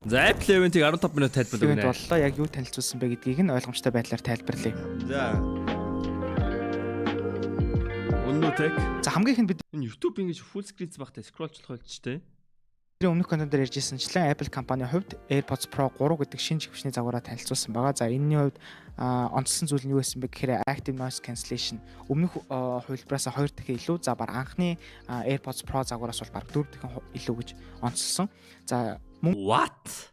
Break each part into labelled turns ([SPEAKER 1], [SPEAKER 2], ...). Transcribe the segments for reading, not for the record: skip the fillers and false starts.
[SPEAKER 1] За Apple event-ийг 15 минут тайлбарлав
[SPEAKER 2] Event
[SPEAKER 1] гинэ.
[SPEAKER 2] боллоо. Яг юу танилцуулсан бэ гэдгийг нь ойлгомжтой байдлаар тайлбарлая.
[SPEAKER 1] За. Өнөөдөр
[SPEAKER 2] За хамгийн ихэнд бид
[SPEAKER 1] энэ YouTube ингэж full screen багтай scrollчлах болж штэ.
[SPEAKER 2] тэрийн өмнөх контентээр ярьжсэнчлэн Apple компанийн хувьд AirPods Pro 3 гэдэг шинэ живчний загвараа танилцуулсан байгаа. За энэний хувьд онцлсон зүйл нь юу байсан бэ гэхээр Active Noise Cancellation өмнөх хувилбараас 2 дахин илүү, за баг анхны AirPods Pro загвараас бол баг 4 дахин илүү гэж онцлсон. За
[SPEAKER 1] What?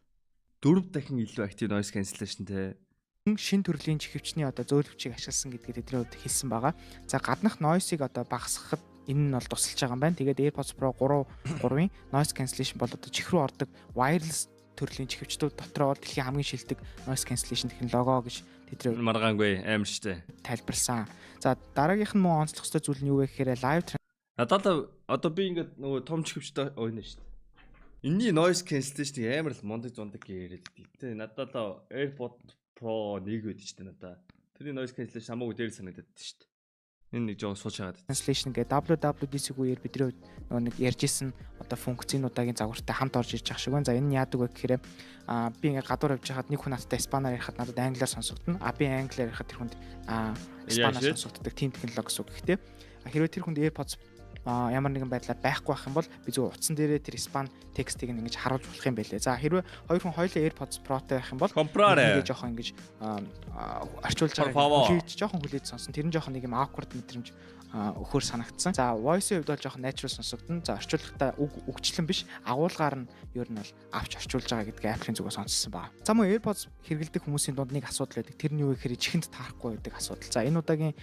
[SPEAKER 1] 4 дахин илүү active noise cancellation те.
[SPEAKER 2] шинэ төрлийн чихвчний одоо зөөлөвчийг ашигласан гэдгийг тэдний хувьд хэлсэн байгаа. За гаднах noise-ыг одоо багасгахад энэ нь бол тусалж байгаа юм байна. Тэгээд AirPods Pro 3-ын noise cancellation бол одоо чих рүү ордог wireless төрлийн чихвчтүүд дотроо бол дэлхийн хамгийн шилдэг noise cancellation технологи гэж тэдний
[SPEAKER 1] Маргаангүй амар штэ.
[SPEAKER 2] тайлбарласан. За дараагийнх нь мөн онцлох ёстой зүйл нь юу вэ гэхээр live
[SPEAKER 1] Надад одоо би ингээд нөгөө том чихвчтэй ойно штэ. Энэний noise cancellation амар л мундаг зундаг яриад идэв. Тэ надад AirPods Pro 1 байдаг штэ надад. Тэрний noise cancellation хамаагүй дээр санагдаад штэ. Энэ нэг жоо сууж хагаад.
[SPEAKER 2] cancellation гэдэг WWDC үеэр бидний хувьд нөгөө нэг ярьжсэн одоо функцийнуудын загвартай хамт орж ирж байгаа шиг байна. За энэ нь яадаг вэ гэхээр би ингээ гадуур явж хахад нэг хүн надтай испанаар ярихад надад англиар сонсогдно. Би англиар ярихад тэр хүнд испанаар сонсогддог тийм технологи гэсэн үг. Гэхдээ хэрвээ тэр хүнд AirPods ямар нэгэн байдлаар байхгүй байх юм бол би зөв утсан дээрээ тэр испан текстийг ингэж харуулж болох юм байлээ. За хэрвээ хоёр хүн хоёулаа AirPods Pro-тай байх юм бол
[SPEAKER 1] Comprare
[SPEAKER 2] жоохон ингэж арчуулж байгаа жоохон хүлээж сонсон. Тэр нь жоохон нэг юм awkward мэдрэмж өхөр санагдсан. За voice-ийн хувьд бол жоохон natural сонсогдно. За орчуулгатаа үгчлэн биш агуулгаар нь ер нь бол авч орчуулж байгаа гэдгийг Apple-ийн зүгээс онцлсан байна. За мөн AirPods хэрэглэдэг хүмүүсийн дунд нэг асуудал байдаг. Тэр нь юу гэхээр чихэнд таарахгүй байдаг асуудал. За энэ удаагийн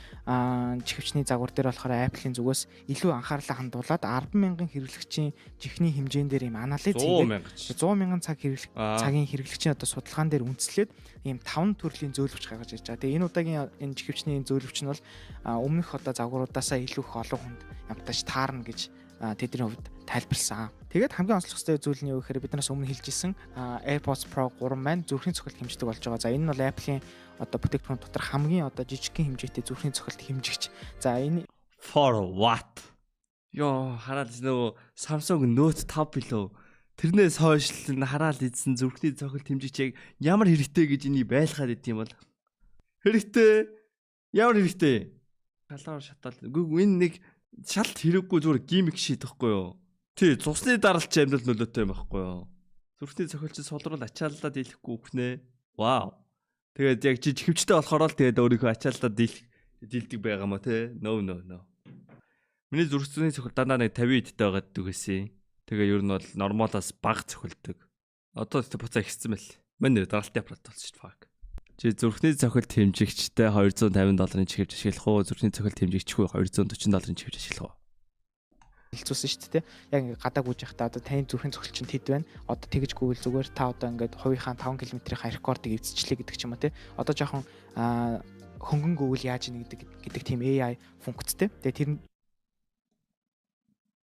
[SPEAKER 2] чихвчний загвар дээр болохоор Apple-ийн зүгээс илүү анхаарлаа хандуулад 10,000 хэрэглэгчийн чихний хэмжээн дээр юм анализ хийгээд 100,000 цагийн хэрэглэгчийн одоо судалгаан дээр үндэслээд ийм 5 төрлийн зөөлөвч гаргаж ирж байгаа. Тэгээ энэ удаагийн энэ чихвчний зөөлөвч нь бол өмнөх одоо загваруудаасаа илүү их олон хүнд ямтаж таарна гэж тэдний хувьд тайлбарлсан. Тэгээд хамгийн онцлог ёстой зүйл нь юу гэхээр биднээс өмнө хэлжсэн AirPods Pro 3 маань зүрхний цохилт хэмждэг болж байгаа. За энэ нь бол Apple-ийн одоо бүтээгдэхүүн дотор хамгийн одоо жижигхэн хэмжээтэй зүрхний цохилт хэмжигч. За энэ
[SPEAKER 1] for what? Йоо хараад нөгөө Samsung Note 5 билүү. Тэрнээс хойш л хараад идсэн зүрхний цохилт хэмжигч яг ямар хэрэгтэй гэж энийг байлгаад идэм бол. Хэрэгтэй. Ямар хэрэгтэй? Шалгаар шатаал. Үгүй энэ нэг шалт хэрэггүй зүгээр гимик шийдэхгүй юу? Тий, цусны даралт амьдрал нөлөөтэй юм байхгүй юу? Зүрхний цохилт солрол ачааллаад дийлэхгүй үхнэ. Вау. Тэгээд яг чихвчтэй болохоор л тэгээд өөрийнхөө ачааллаад дийлдэг байгаа мó те. No. Миний зүрхний цохилт дандаа нэг 50 эдтэй байгаа дүүгээсээ. Тэгээ ер нь бол нормалаас бага цохилдог. Одоо тэ буцаа ихсэн мэл. Мань нэр даралтын аппарат болсон шүү дээ. Fuck. Чи зүрхний цохилт хэмжигчтэй $250 чихвч ашиглах уу? Зүрхний цохилт хэмжигчгүй $240 чихвч ашиглах уу?
[SPEAKER 2] хэлцүүлсэн шүү дээ. Яг ингээ гадаа гүйж явахдаа одоо таны зүрхийн цохилт чинь хэд байна? Одоо тэгж гүйл зүгээр та одоо ингээд хувийнхаа 5 км-ийн рекордыг эвдчихлээ гэдэг ч юм уу те. Одоо жоохон хөнгөн гүйл яаж ийн гэдэг тийм AI функцтэй. Тэгээ тэр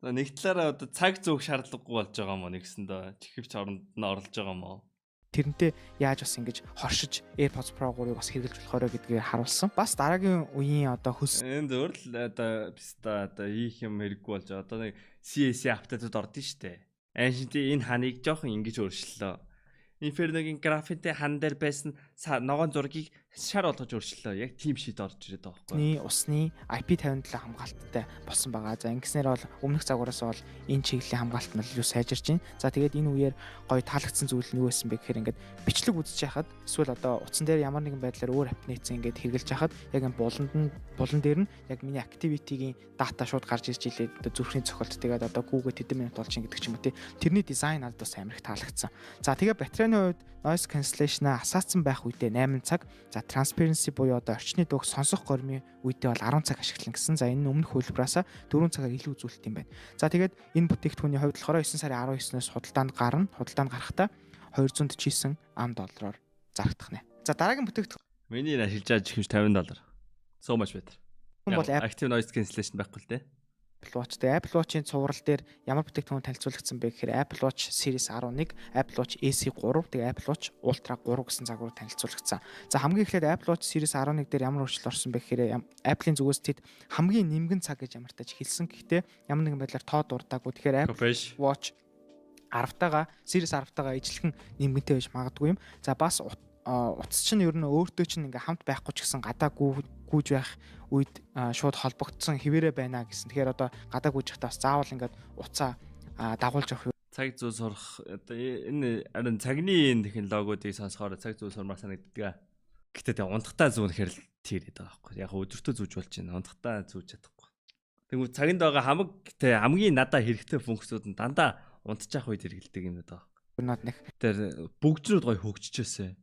[SPEAKER 1] нэг талаараа одоо цаг зөөх шаардлагагүй болж байгаа мó нэгсэндээ чихвч оронд нь оролж байгаа мó.
[SPEAKER 2] Тэрнтэй яаж бас ингэж хоршиж AirPods Pro 3-ыг бас хэрэглэж болохоор гэдгийг харуулсан. Бас дараагийн үеийн одоо хөс
[SPEAKER 1] энэ зөвөр л одоо биста одоо ийх юм хэрэггүй болж байгаа. Одоо нэг CSC апдейтууд ордон штэ. Аншинти энэ ханыг жоохон ингэж өөрчлөлөө. Inferno-гийн графиктэй хан дээр байсан ногоон зургийг шар болгож өөрчлөлөө. Яг тийм шийд орж ирээд байгаа байхгүй.
[SPEAKER 2] Усны IP57 хамгаалттай болсон байгаа. За ингэснээр бол өмнөх загвараас бол энэ чиглэлийн хамгаалт нь илүү сайжирч байна. За тэгээд энэ үеэр гоё таалагдсан зүйл нь юу байсан бэ гэхээр ингээд бичлэг үзэж яхад эсвэл одоо утсан дээр ямар нэгэн байдлаар өөр апп нээсэн ингээд хэрэгжилж яхад яг энэ булан дээр нь яг миний activity-гийн дата шууд гарч ирж илээ. Одоо зүрхний цохилт тэгээд одоо гүүгээ тэдэн минут болж ин гэдэг ч юм уу тий. Тэрний дизайн надад бас амар их таалагдсан. За тэгээд батарейны хувьд noise cancellation-а асаацсан байх үедээ 8 цаг. За transparency буюу одоо орчны дууг сонсох гормын үедээ бол 10 цаг ашиглана гэсэн. За энэ нь өмнөх хөлбраасаа 4 цагаар илүү үзүүлэлт юм байна. За тэгээд энэ бүтээгдэхүүний хувьд болохоор 9 сарын 19-ноос худалдаанд гарахдаа $249 зарагдах нэ. За дараагийн бүтээгдэхүүн
[SPEAKER 1] миний ашиглаж байгаа чихвч $50. So much better.
[SPEAKER 2] Бол
[SPEAKER 1] active noise cancellation байхгүй л те.
[SPEAKER 2] Apple Watch-тэй Apple Watch-ийн цуврал дээр ямар бүтээгдэхүүн танилцуулагдсан бэ гэхээр Apple Watch Series 11, Apple Watch SE 3, тэгээ Apple Watch Ultra 3 гэсэн загвар танилцуулагдсан. За хамгийн эхлээд Apple Watch Series 11 дээр ямар өөрчлөлт орсон бэ гэхээр Apple-ийн зүгээс тэд хамгийн нэмгэн цаг гэж ямартаж хэлсэн. Гэхдээ ямар нэгэн байдлаар тоо дурдаагүй. Тэгэхээр Apple Watch 10-таагаа Series 10-таагаа ижилхэн нэмгэнтэй байж магадгүй юм. За бас утас чинь ер нь өөртөө чинь ингээ хамт байхгүй ч гэсэн гадаа гүйж байх үед шууд холбогдсон хэвээрээ байна гэсэн. Тэгэхээр одоо гадаа гүйж байхдаа бас заавал ингээд уцаа дагуулж явах.
[SPEAKER 1] Цаг зүй сурах одоо энэ харин цагны технологиудыг сонсохоор цаг зүй сурмаар санагддаг. Гэтэ тэг унтахтаа зүүнэхээр л тийрээд байгаа байхгүй. Яг өдөртөө зүүж болж байна. Унтахтаа зүүж чадахгүй. Тэгвэл цагинд байгаа хамгийн надад хэрэгтэй функцүүд нь дандаа унтчих үед хэрэгэлдэг юм даа.
[SPEAKER 2] Наад нэг
[SPEAKER 1] тэр бүгдрүүд гоё хөгжчихөөсэй.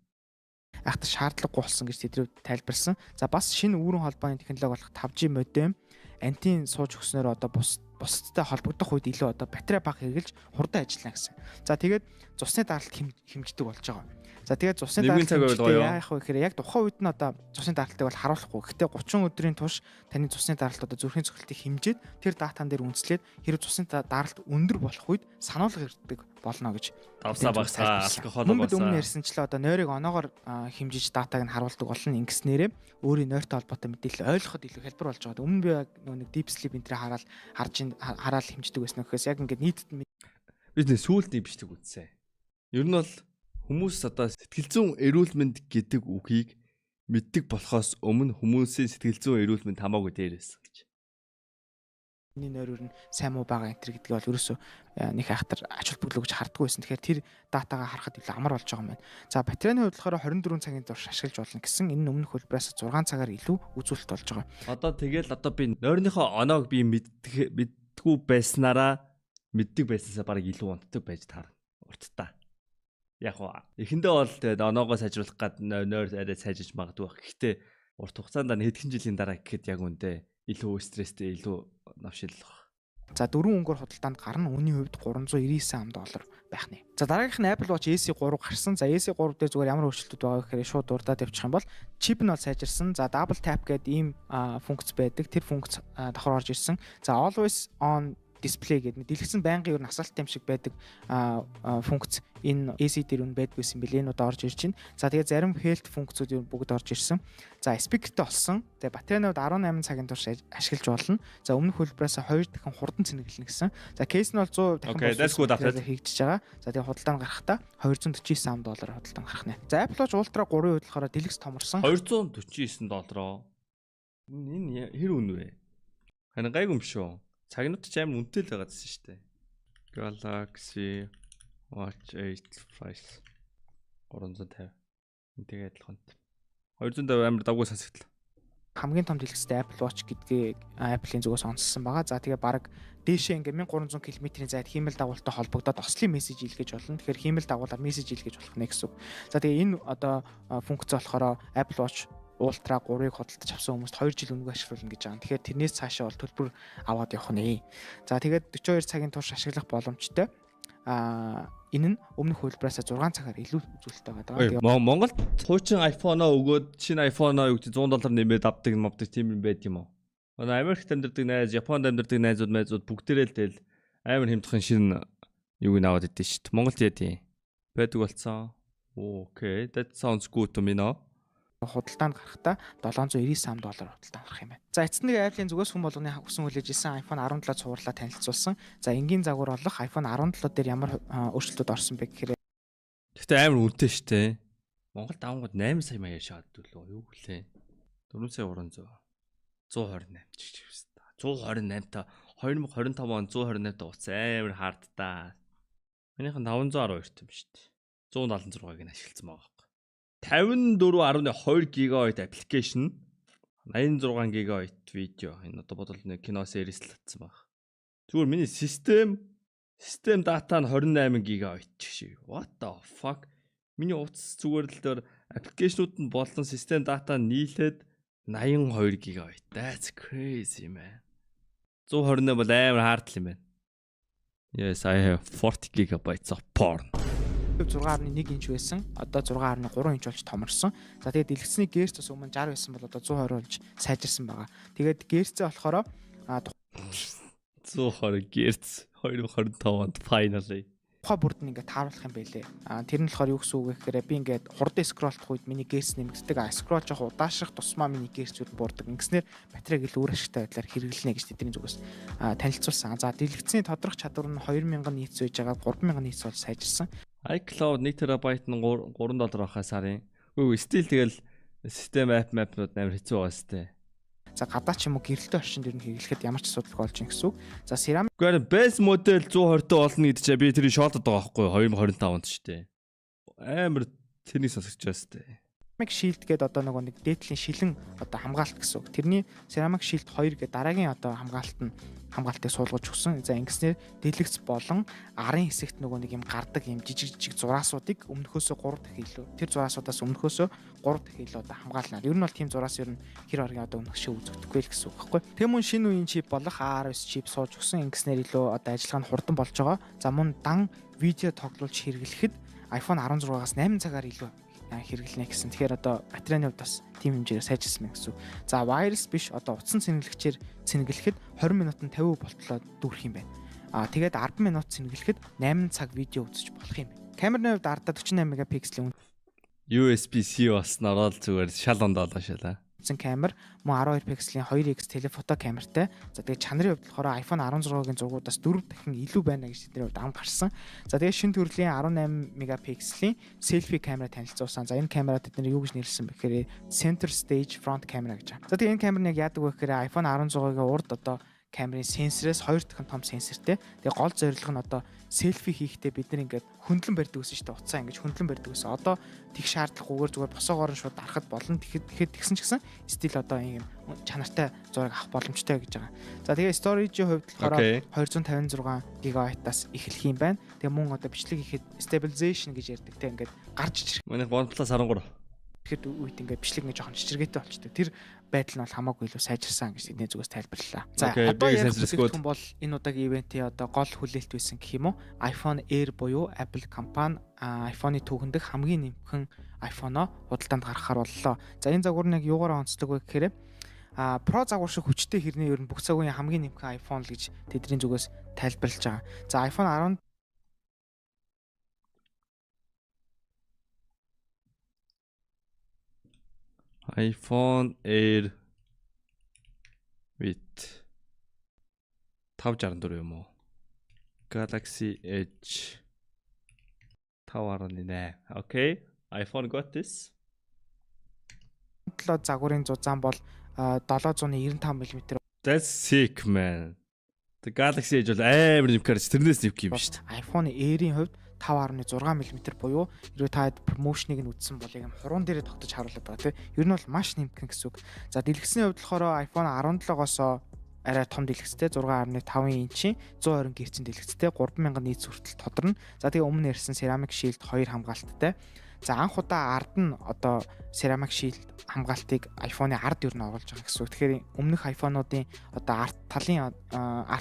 [SPEAKER 2] Ахта шаардлагагүй болсон гэж тэдрүү тайлбарсан. За бас шинэ үүрэн холбооны технологи болох 5G модем антин сууж өгснөөр одоо бусдтай холбогдох үед илүү одоо батарей бага хэрэглэж хурдан ажиллана гэсэн. За тэгээд цусны даралт хэмждэг болж байгаа. За тэгээд цусны даралт яах вэ гэхээр яг тухайн үед нь одоо цусны даралтыг бол харуулахгүй. Гэхдээ 30 өдрийн турш таны цусны даралт одоо зүрхийн цогцлтыг хэмжээд тэр датан дээр үндэслээд хэрэг цусны даралт өндөр болох үед сануулга ирдэг болно гэж.
[SPEAKER 1] Давсаа багсаа алкогол багсаа.
[SPEAKER 2] Өмнө ярьсанчлаа одоо нойрыг оноогоор хэмжиж датаг нь харуулдаг болно. Ингэснээрээ өөрийн нойртой холбоотой мэдээлэл ойлгоход илүү хялбар болж байгаа. Өмнө би нэг deep sleep энэ хараад хэмждэг байсан нөхөөс яг ингээд нийтэд
[SPEAKER 1] бид нэ сүүлдний бичдэг үтсэ. Ер нь бол хүмүүс одоо сэтгэл зүйн эрүүл мэнд гэдэг үгийг мэддэг болохоос өмнө хүмүүсийн сэтгэл зүйн эрүүл мэнд хамаагүй дээрээс гэж.
[SPEAKER 2] Миний нойр нь сайн муу байгаа энэ төр гэдгийг бол ерөөсөө нэг айхтар ач холбогдол гэж харддаг байсан. Тэгэхээр тэр датагаа харахад илүү амар болж байгаа юм байна. За батарейны хувьд болохоор 24 цагийн турш ашиглаж болно гэсэн энэ өмнөх хөлбрээс 6 цагаар илүү үзүүлэлт болж байгаа.
[SPEAKER 1] Одоо би нойрныхоо оноог би мэддэггүй байснараа мэддэг байснасаа бараг илүү унтдаг байж таарна. Уртдаа. Яг уу эхэндээ бол тэгээд оноогоо сайжруулах гад нойр арай сайжиж магадгүй байх. Гэхдээ урт хугацаанд хэдхэн жилийн дараа гэхэд яг үндэ илүү стресстэй илүү навшиллах.
[SPEAKER 2] За 4 өнгөөр худалдаанд гарна үнийн хувьд $399 байх нэ. За дараагийнх нь Apple Watch SE3 гарсан. За SE3 дээр зүгээр ямар өөрчлөлтүүд байгаа гэхээр шууд дурдаад явчих юм бол чип нь бол сайжирсан. За double tap гэдэг ийм функц байдаг. Тэр функц давхар орж ирсэн. За always on display гэдэг дэлгэцэн байнгын ер нь асаалттай юм шиг байдаг функц энэ AC дээр нь байдгүйсэн бэлээ энүүд орж ирж байна. За тэгээд зарим health функцүүд ер нь бүгд орж ирсэн. За спикертэй болсон. Тэгээд батарейнууд 18 цагийн турш ашиглаж болно. За өмнөх хөлбрээс 2 дахин хурдан цэнэглэнэ гэсэн. За кейс нь бол 100 дахин хийгдэж байгаа. За тэгээд худалдаа нь гарахдаа $249 худалдаа гарах нэ. За Apple Watch Ultra 3-ийн хувьд болохоор дэлгэц томорсон.
[SPEAKER 1] $249. Энэ хэр үнэ вэ? Харин гайгүй юм шүү. Цагнууд ч амар үнэтэй л байгаа гэсэн шүү дээ. Galaxy Watch 8 price 350. Энтэйгээ адилхант. 250 амар давгүй сонсогдлоо.
[SPEAKER 2] Хамгийн том дэлгэцтэй Apple Watch гэдгийг Apple-ийн зүгээс онцлсан байгаа. За тэгээ баг дээшээ ингээ 1300 км-ийн зайд хиймэл дагуултай холбогдоод ослын мессеж илгээж болно. Тэгэхээр хиймэл дагуулаар мессеж илгээж болох нэ гэсэн үг. За тэгээ энэ одоо функц болохоор Apple Watch Ultra 3-ыг худалдаж авсан хүмүүст 2 жил үнэгээ ашиглуулна гэж байгаа. Тэгэхээр тэрнээс цаашаа бол төлбөр аваад явах нэ. За тэгээд 42 цагийн турш ашиглах боломжтой. Энэ нь өмнөх хөлбрээс 6 цагаар илүү үзүүлэлттэй байгаа.
[SPEAKER 1] Монголд хуучин iPhone-оо өгөөд шинэ iPhone-оо юу гэж $100 нэмээд авдаг тийм юм байд юм уу? Америкт амьдардаг найз, Японд амьдардаг найзууд бүгдээрээ л тэл амар хямдхан шинэ юуг нь аваад идэв шүү дээ. Монголд яа байдаг болцсон. Okay, that sounds good to me now.
[SPEAKER 2] Худалдаанд гарахдаа $799 худалдаанд гарах юм байна. За эцэст нэг Apple-ийн зүгээс хүн болгоны хүсэн хүлээж ирсэн iPhone 17 цувралаа танилцуулсан. За энгийн загвар болох iPhone 17 дээр ямар өөрчлөлтүүд орсон бэ гэхээр
[SPEAKER 1] Гэхдээ амар үнэтэй шүү дээ. Монголд авангууд 8 сая маяг шаарддаг лөө юу гэлээ. 4 сая 300 128 ч гэсэн. 128 та 2025 он 128 та уц амар хард та. Минийхэн 512 юм шүү дээ. 176-ыг нь ашигласан байгаа. 54.2 GB application 86 GB видео энэ одоо бодвол нэг кино series л татсан баг. Зүгээр миний систем дата нь 28 GB шиг. What the fuck? Миний утас зүгээр л дээр аппликейшнууд нь болон систем дата нийлээд 82 GB. That's crazy man. 128 бол амар хард юм байна. Yes, I have 40 GB of porn.
[SPEAKER 2] 6.1 инч байсан. Одоо 6.3 инч болж томорсон. За тэгээд дэлгэцний герц бас өмнө 60 байсан бол одоо 120 болж сайжирсан байгаа. Тэгээд герцээ болохоор
[SPEAKER 1] 120 герц 2025 онд finally
[SPEAKER 2] ухаа бүрд нь ингээд тааруулах юм байлээ. Тэр нь болохоор юу гэсэн үг вэ гэхээр би ингээд хурдан скроллох үед миний гэрс нэмэгддэг. Скролл жоох удаашрах тусмаа миний гэрс зүйл буурдаг. Ингэснээр батарейг илүү үр ашигтай байдлаар хэрэглэнэ гэж тэдний зүгээс танилцуулсан. За дэлгэцийн тодорхой чадвар нь 2000 нийц байж байгаа 3000 нийц бол сайжирсан.
[SPEAKER 1] iCloud 1 TB нь $3 байхаа сарын. Үгүй стил тэгэл систем апнууд амар хэцүү байгаа сте.
[SPEAKER 2] За гадаа ч юм уу гэрэлтэй орчинд ер нь хэрэглэхэд ямар ч асуудалгүй болж ин гэсэн үг. За Ceramic
[SPEAKER 1] Гэхдээ base model 120 тоо болно гэдэг чинь би тэрийг шоолдод байгаа байхгүй 2025 онд ч тий. Амар тэрний сонсогч байгаа сте.
[SPEAKER 2] Shield гэдэг одоо нэг дээдлийн шилэн одоо хамгаалт гэсэн үг. Тэрний Ceramic Shield 2 гэдэг дараагийн одоо хамгаалтыг суулгаж өгсөн. За ингэснээр дэлгэц болон арын хэсэгт нэг юм гардаг юм жижиг зураасуудыг өмнөхөөсөө 3 дахин илүү тэр зураасуудаас өмнөхөөсөө 3 дахин илүү одоо хамгаалнаа. Ер нь бол тийм зураас ер нь хэр оргийн одоо өмнөх шиг үзэгдэхгүй л гэсэн үг байхгүй. Тэмүүн шинэ үеийн чип болох A19 чип сууж өгсөн. Ингэснээр илүү одоо ажиллагаа нь хурдан болж байгаа. За мөн дан видео тоглуулж хэрэглэхэд iPhone 16-аас 8 цагаар илүү хэрэглэнэ гэсэн. Тэгэхээр одоо батарейны хувьд бас тийм хэмжээгээр сайжирсан гэсэн. За wireless биш одоо утсан цэнгэлэгчээр цэнгэлэхэд 20 минутанд 50% болтлоо дүүрэх юм байна. Тэгээд 10 минут цэнгэлэхэд 8 цаг видео үзэж болох юм байна. Камерны хувьд ардаа 48 мегапикселийн
[SPEAKER 1] USB-C бас нараад зүгээр шал ондоолоо шалаа.
[SPEAKER 2] Камер мөн 12 пикселийн 2x телефото камертай. За тэгээд чанарын хувьд болохоор iPhone 16-гийн зургуудаас 4 дахин илүү байна гэж тэдний хувьд амд гарсан. За тэгээд шинэ төрлийн 18 мегапикселийн селфи камера танилцуулсан. За энэ камера тэдний юу гэж нэрлсэн бэ гэхээр center stage front camera гэж байна. За тэгээд энэ камер нэг яадаг вэ гэхээр iPhone 16-гийн урд одоо камерын сенсорээс 2 дахин том сенсортэй. Тэгээ гол зорилго нь одоо селфи хийхдээ бид нар ингээд хөндлөн барьдаг гэсэн чинь уцаа ингэж хөндлөн барьдаг гэсэн. Одоо тех шаардлагагүйгээр зүгээр босоогоор нь шууд дарахад болно. Тэгэхэд тэгсэн ч гэсэн стил одоо ийм чанартай зураг авах боломжтой гэж байгаа. За тэгээ storage-ийн хувьд болохоор 256 GB-аас эхлэх юм байна. Тэгээ мөн одоо бичлэг хийхэд stabilization гэж ярьдаг те ингээд гарч ичрэх.
[SPEAKER 1] Манайх OnePlus 13.
[SPEAKER 2] Тэгэхээр үед ингээд бичлэг нэг жоохон чичиргээтэй болчтой. Тэр байдал нь бол хамаагүй илүү сайжирсан гэж тэдний зүгээс тайлбарлалаа. За одоо ярих бүтээгдэхүүн бол энэ удаагийн ивентийн одоо гол хүлээлт байсан гэх юм уу? iPhone Air буюу Apple компани iPhone-ы түүхэндх хамгийн нэмхэн iPhone-о худалдаанд гаргахаар боллоо. За энэ загвар нэг юугаараа онцлог вэ гэхээр Pro загвар шиг хүчтэй хэрнээ ер нь бүх цаг үеийн хамгийн нэмхэн iPhone л гэж тэдний зүгээс тайлбарлаж байгаа. За iPhone 10
[SPEAKER 1] iPhone Air with 564 юм уу? Galaxy Edge 5.8. Okay. iPhone got this.
[SPEAKER 2] 7 загварын зузаан бол 795 мм.
[SPEAKER 1] That's sick man. The Galaxy Edge бол амар нэмхээр тэрнээс нэмх юм шүү дээ.
[SPEAKER 2] iPhone Air-ийн хувьд 5.6 мм буюу хэрвээ та промошныг нь үзсэн бол яг юм хуруунд дээрээ тогтож харуулдаг байгаа тийм. Ер нь бол маш нэмгэн гэсэн үг. За дэлгэцний хувьд болохоор iPhone 17-оос арай том дэлгэцтэй 6.5 инчийн 120 Гц дэлгэцтэй 3000 нийц хүртэл тодорно. За тэгээ өмнө ярьсан Ceramic Shield 2 хамгаалттай. За анх удаа ард нь одоо Ceramic Shield хамгаалтыг iPhone-ы ард юу н оруулж байгаа гэсэн үг. Тэгэхээр өмнөх iPhone-уудын одоо ард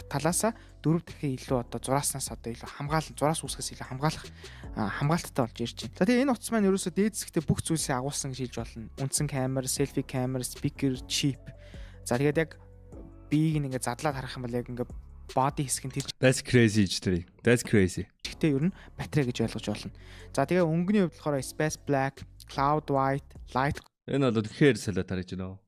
[SPEAKER 2] талаас 4 дахин илүү одоо зурааснаас одоо илүү зураас үүсгэс илүү хамгаалттай болж ирж байна. За тэгээ энэ утас маань ерөөсөө дээд хэсэгтээ бүх зүйлсийг агуулсан гэж хэлж болно. Үндсэн камер, selfie camera, speaker, chip. За тэгээд яг биеийг ингээ задлаад харах юм бол яг ингээ body хэсэг нь тэр.
[SPEAKER 1] That's crazy гэж. That's crazy.
[SPEAKER 2] Гэхдээ ер нь батарей гэж ойлгож болно. За тэгээ өнгөний хувьд болохоор Space Black, Cloud White, Light.
[SPEAKER 1] Энэ бол тэгэхээр солиод харж байна.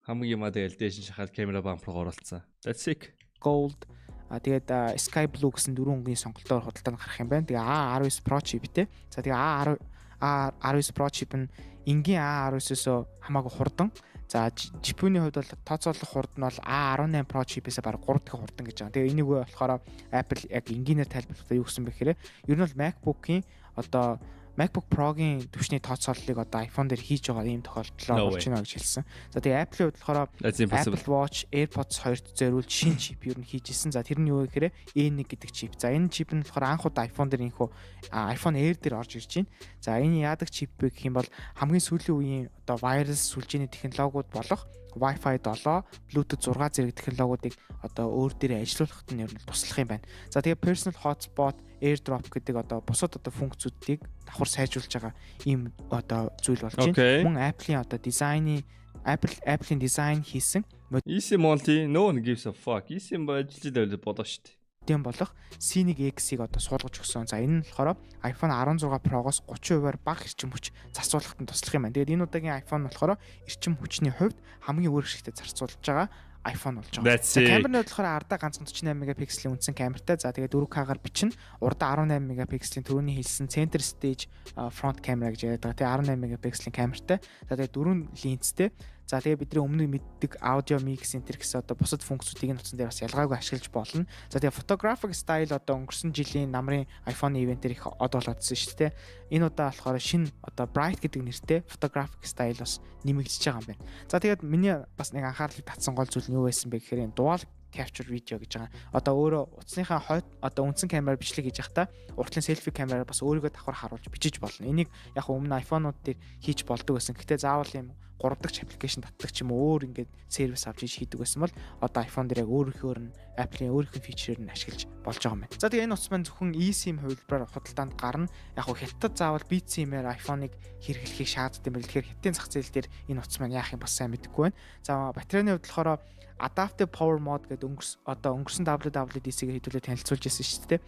[SPEAKER 1] Хамгийн маа тэгэл дээш шахаад камера бамп руу оруулсан. That's sick.
[SPEAKER 2] Gold. Тэгээд Sky Blue гэсэн дөрвөн өнгөний сонголтоор худалдаанд гарах юм байна. Тэгээ A19 Pro chipтэй. За тэгээ A19 Pro chip нь энгийн A19-өөс хамаагүй хурдан. За чипүүний хувьд бол тооцоолох хурд нь бол A18 Pro chip-ээс бараг 3 дахин хурдан гэж байгаа. Тэгээ энийг болохоор Apple яг энгийнээр тайлбарлахдаа юу гэсэн бэ гэхээр ер нь бол MacBook-ийн одоо MacBook Pro-гийн түвшний тооцооллыг одоо iPhone дээр хийж байгаа ийм тохиолдол болж байна гэж хэлсэн. За тэгээ Apple-ийн хувьд болохоор Apple Watch, AirPods 2-т зориулж шинэ чип юу н хийж ирсэн. За тэр нь юу вэ гэхээр A1 гэдэг чип. За энэ чип нь болохоор анх удаа iPhone дээр инхүү iPhone Air дээр орж ирж байна. За энэ яадаг чип вэ гэх юм бол хамгийн сүүлийн үеийн одоо wireless сүлжээний технологиуд болох Wi-Fi 7, Bluetooth 6 зэрэг технологиудыг одоо өөр дээрээ ажилуулахад нь ер нь туслах юм байна. За тэгээ personal hotspot, AirDrop гэдэг одоо бусад одоо функцүүдийг давхар сайжруулж байгаа ийм одоо зүйл болж байна. Мөн Apple-ийн одоо Apple-ийн дизайн хийсэн
[SPEAKER 1] eSIM only, no one gives a fuck. eSIM ажиллаж байвал бодоо шүү дээ.
[SPEAKER 2] дэм болох C1X-ийг одоо суулгаж өгсөн. За энэ нь болохоор iPhone 16 Pro-гоос 30%-аар бага эрчим хүч зарцуулахад нь туслах юм байна. Тэгээд энэ удаагийн iPhone болохоор эрчим хүчний хувьд хамгийн өөр ашигтай зарцуулж байгаа iPhone болж байгаа. За камерны хувьд болохоор ардаа ганцхан 48 мегапикселийн үндсэн камертай. За тэгээд 4K-гаар бичнэ. Урдаа 18 мегапикселийн түрүүний хэлсэн center stage front camera гэж яриад байгаа. Тэгээд 18 мегапикселийн камертай. За тэгээд 4 линзтэй. За тэгээ бидний өмнө мэддэг аудио микс энтер гэсэн одоо бусад функцүүдийг нь утсан дээр бас ялгаагүй ашиглаж болно. За тэгээ photographic style одоо өнгөрсөн жилийн намрын iPhone event-ээр их од болоодсон шүү дээ. Энэ удаа болохоор шинэ одоо bright гэдэг нэртэй photographic style бас нэмэгдэж байгаа юм байна. За тэгээд миний бас нэг анхаарлыг татсан гол зүйл нь юу байсан бэ гэхээр dual capture video гэж байгаа. Одоо өөрөө утасныхаа хойд одоо үндсэн камераар бичлэг хийж явахдаа уртлын selfie камераар бас өөрийгөө давхар харуулж бичиж болно. Энийг яг өмнө iPhone-ууд дээр хийж болдог байсан. Гэхдээ заавал юм 3 дахь аппликейшн татдаг ч юм уу өөр ингээд сервис авч хийдэг байсан бол одоо iPhone дээр яг өөрөөр нь Apple-ийн өөрийнх нь фичерээр нь ашиглаж болж байгаа юм байна. За тэгээ энэ утас маань зөвхөн eSIM хувилбараар худалдаанд гарна. Яг хөө хятад заавал BeatSIM-аар iPhone-ыг хэрэглэхийг шаарддаг юм байна. Тэгэхээр хятадын зах зээл дээр энэ утас маань яах юм бас сайн мэдэхгүй байна. За батарейны хувьд болохоор Adaptive Power Mode гэдэг өнгөрсөн WWDC-гээр хэдүүлээ танилцуулж байсан шүү дээ.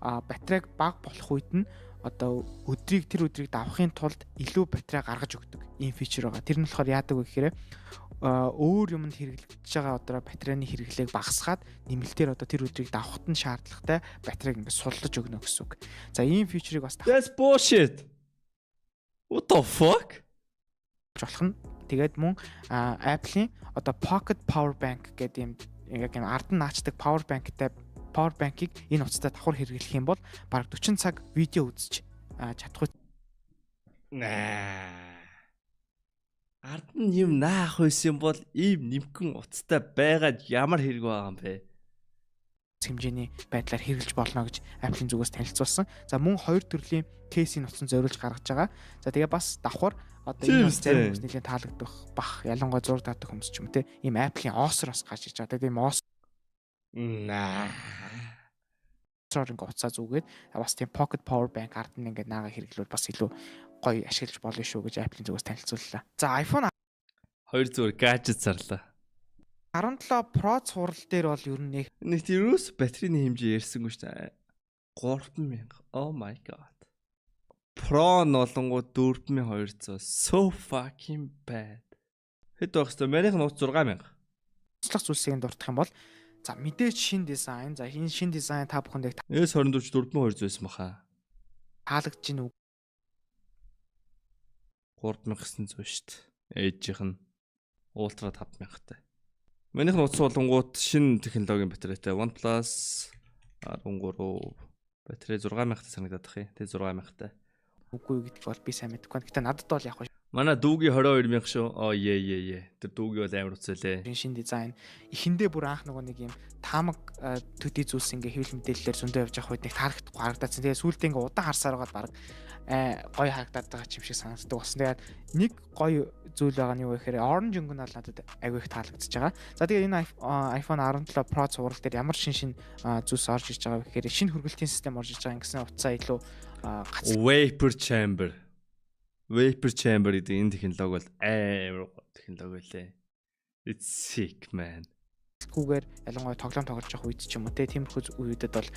[SPEAKER 2] Батарейг бага болох үед нь одоо өдрийг давахын тулд илүү батарей гаргаж өгдөг ийм фичер байгаа. Тэр нь болохоор яадаг вэ гэхээр өөр юмд хэрэглэж байгаа одоо батарейны хэрэглээг багасгаад нэмэлтээр одоо тэр өдрийг давахад нь шаардлагатай батарейг ингээд суллаж өгнө гэсэн үг. За ийм фичерийг бас
[SPEAKER 1] That's bullshit. What the fuck?
[SPEAKER 2] болох нь тэгээд мөн Apple-ийн одоо Pocket Power Bank гэдэг юм яг юм ард нь наачдаг power bank-ийг энэ утастай давхар хэрэглэх юм бол бараг 40 цаг видео үзэж чадах.
[SPEAKER 1] Ард нь юм наах байсан бол ийм нэмхэн утастай байгаад ямар хэрэг байгаа юм бэ?
[SPEAKER 2] Хэмжээний байдлаар хэрэглэж болно гэж Apple-ийн зүгээс танилцуулсан. За мөн 2 төрлийн кейсийн утсан зориулж гаргаж байгаа. За тэгээ бас давхар одоо энэ зарим хүмүүс нэлийн таалагдах бах ялангуяа зураг татдаг хүмүүс ч юм те ийм Apple-ийн OS-оор бас гарч иж байгаа. Тэгээд ийм OS ингээ уцаа зүгээд бас тийм Pocket Power Bank ард нь ингээ наагаа хэрэглүүл бас илүү гоё ашиглаж болно шүү гэж Apple-ийн зүгээс танилцууллаа. За iPhone
[SPEAKER 1] 2 зүгээр гаджет зарлаа.
[SPEAKER 2] 17 Pro цуврал дээр бол ер нь
[SPEAKER 1] нэг тэрөөс батарейны хэмжээ ярьсангүй шүү дээ. 3000. Oh my god. Pro нолонгууд 4200. So fucking bad. Хэд байх вэ? Манайх нь 6000.
[SPEAKER 2] туслах зүйлсийг дурдах юм бол за мэдээж шин дизайн. За энэ шин дизайн та бүхэнд
[SPEAKER 1] S24 4200 байсан баха.
[SPEAKER 2] таалагдж гин үү?
[SPEAKER 1] 3900 шүү дээ. Age-ийнх нь Ultra 5000-тай. Манайх нь утас болонгууд шинэ технологийн батарейтай OnePlus 13 батарей 6000-тай санагдаад тах юм. Тэ 6000-тай.
[SPEAKER 2] Үгүй гэдэг бол би сайн мэдэхгүй. Гэтэ надад бол яг
[SPEAKER 1] манай дүүгийн 22000 шүү. Ээ. Тэр дүүгийн бол амар уцaalээ.
[SPEAKER 2] Шинэ дизайн. Эхэндээ бүр анх нөгөө нэг юм таамаг төдий зүйлс ингээ хэвлэл мэдээлэлээр зөндөө явж явах үед нэг таалагдахгүй харагдаад. Тэгээ сүүлдээ ингээ удаан харсаар байгаа баг гоё харагдаад байгаа юм шиг санагддаг болсон. Тэгээд нэг гоё зүйл байгаа нь юу вэ гэхээр orange өнгө нь надад аягүй их таалагдчихж байгаа. За тэгээ энэ iPhone 17 Pro цуврал дээр ямар шин зүйлс орж ирж байгаа вэ гэхээр шинэ хөргөлтийн систем орж ирж байгаа. Ингэсэн утсаа илүү
[SPEAKER 1] Vapor chamber гэдэг энэ технологи бол амар технологи лээ. It's sick man.
[SPEAKER 2] Гүүгээр ялангуяа тоглоом тоглож явах үед ч юм уу тиймэрхүү үедэд бол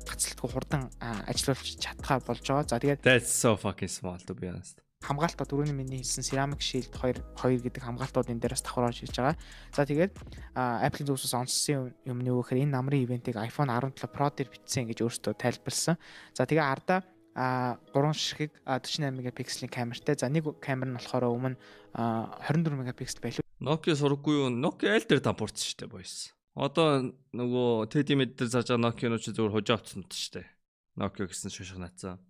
[SPEAKER 2] гацалтгүй хурдан ажиллуулж чадхаа болж байгаа. За тэгээд
[SPEAKER 1] That's so fucking small to be honest.
[SPEAKER 2] Хамгаалтаа дөрөвний миний хэлсэн Ceramic Shield 2 гэдэг хамгаалтууд энэ дээрээс давхар орж ирж байгаа. За тэгээд Apple-ийн зүгээс онцсон юм нь юу гэхээр энэ намрын ивентийг iPhone 17 Pro дээр бичсэн гэж өөртөө тайлбарлсан. За тэгээ ардаа 3 ширхэг 48 мегапикселийн камертай. За нэг камер нь болохоор өмнө 24 мегапиксел байлгүй.
[SPEAKER 1] Nokia сурггүй юу? Nokia L дээр дампуурсан шүү дээ boys. Одоо нөгөө Teddy Med дээр зарж байгаа Nokia-нууд ч зөвхөн хожоо авцсан шүү дээ. Nokia гэсэн шошго наацсан.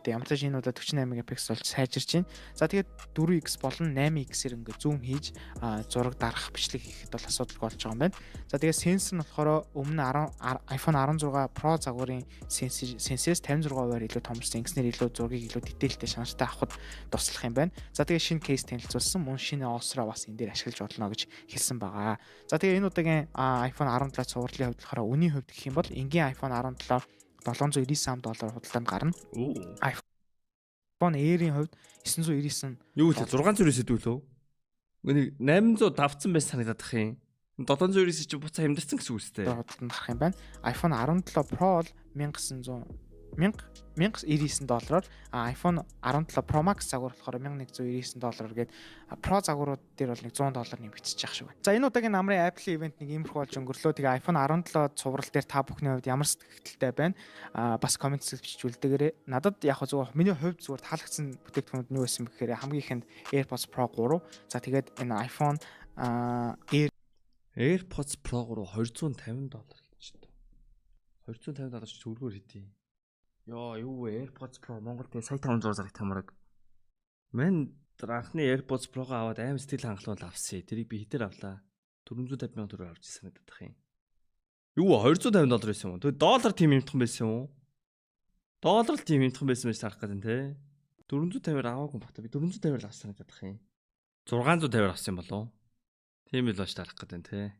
[SPEAKER 2] Ямар ч энэ удаа 48 мегапиксел болж сайжирч байна. За тэгээд 4x болон 8x-ээр ингээ зум хийж зураг дарах бичлэг хийхэд бол асуудалгүй болж байгаа юм байна. За тэгээд сенсор нь болохоор өмнө iPhone 16 Pro загварын сенсээс 56%-аар илүү томорсон. Ингэснээр илүү зургийг илүү дэтейлтэй шанартай авахд туслах юм байна. За тэгээд шинэ кейс танилцуулсан. Мөн шинэ OS-роо бас энэ дээр ашиглаж болно гэж хэлсэн байгаа. За тэгээд энэ удаагийн iPhone 17 цувралын хувьд болохоор үнийн хувьд гэх юм бол энгийн iPhone 17 $799 худалдаанд гарна. iPhone Air-ийн хувьд 999.
[SPEAKER 1] Юу вэ? 600-өөс хэдүүлөө? Үнийг 800 давцсан байж санагдаад ах юм. 799 чи буцаа хямдарсан гэсэн үг үстэй.
[SPEAKER 2] бодлоо гарах юм байна. iPhone 17 Pro бол 1999 доллараар iPhone 17 Pro Max загвар болохоор 1199 доллараар гээд Pro загварууд дээр бол нэг 100 доллар нэмэгдэж явах шиг байна. За энэ удаагийн намрын Apple ивент нэг иймэрхүү болж өнгөрлөө. Тэгээ iPhone 17 цуврал дээр та бүхний хувьд ямар сэтгэлтэй байна? Бас комент хэсэгт бичиж үлдээгээрэй. Надад яг зөв миний хувьд зүгээр таалагдсан бүтээгдэхүүнүүд нь юу байсан бэ гэхээр хамгийн ихэнд AirPods Pro 3. За тэгээд энэ iPhone
[SPEAKER 1] AirPods Pro 3 $250 гэж байна. $250 ч төгрөгөөр хэдий. Яа, юу вэ? AirPods Pro Монголд сая 500 зарах тамараг. Мен анхны AirPods Pro-го аваад аим сэтгэл хангалуун авсан. Тэрийг би хитээр авлаа. 450,000 төгрөг авч ирсэн надад юм. Юу $250 байсан юм. Тэгээ доллар тийм юмтхан байсан юм уу? Доллар л тийм юмтхан байсан байж тарах гэдэг те. 450-аар аваагүй багтаа. Би 450-аар авсан гэдэг юм. 650-аар авсан юм болов уу? Тийм л бааш тарах гэдэг те.